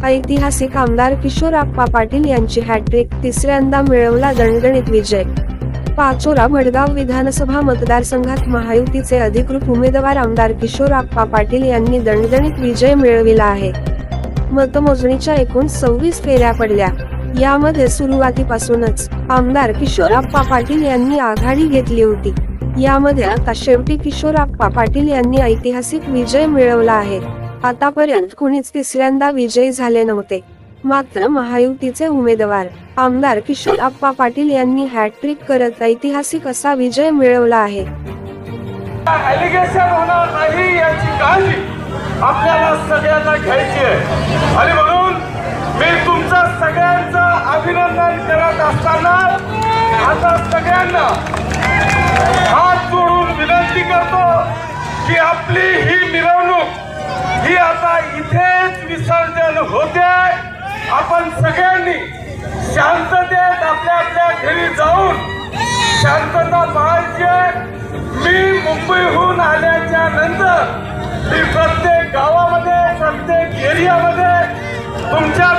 ऐतिहासिक आमदार किशोरप्पा पाटील यांची हॅट्रिक, तिसऱ्यांदा मिळवला दणदणीत विजय। पाचोरा भडगाव विधानसभा मतदारसंघात महायुतीचे अधिकृत उमेदवार आमदार किशोरप्पा पाटील यांनी दणदणीत विजय मिळविला आहे। मतमोजणीच्या एकूण 26 फेऱ्या पडल्या। यामध्ये सुरुवातीपासूनच आमदार किशोरप्पा पाटील यांनी आघाडी घेतली होती। यामध्ये आता शेवटी किशोरप्पा पाटील यांनी ऐतिहासिक विजय मिळवला आहे। आतापर्यंत कुणीच तिसऱ्यांदा विजयी झाले नव्हते। मात्र महायुतीचे उमेदवार आमदार किशोरप्पा पाटील यांनी हॅट्रिक करत ऐतिहासिक असा विजय मिळवला आहे। एलिगेशन होणार नाही याची काळजी आपल्याला सगळ्यांना घ्यायची आहे आणि म्हणून मी तुमच्या सगळ्यांचं अभिनंदन करत असताना आता सगळ्यांना हात जोडून विनंती करतो की आपली ही मिरवणूक ही आता इथेच विसर्जन होते। आपण सगळ्यांनी शांततेत आपल्या आपल्या घरी जाऊन शांतता पाळायची। मी मुंबईहून आल्याच्या नंतर मी प्रत्येक गावामध्ये प्रत्येक एरियामध्ये तुमच्या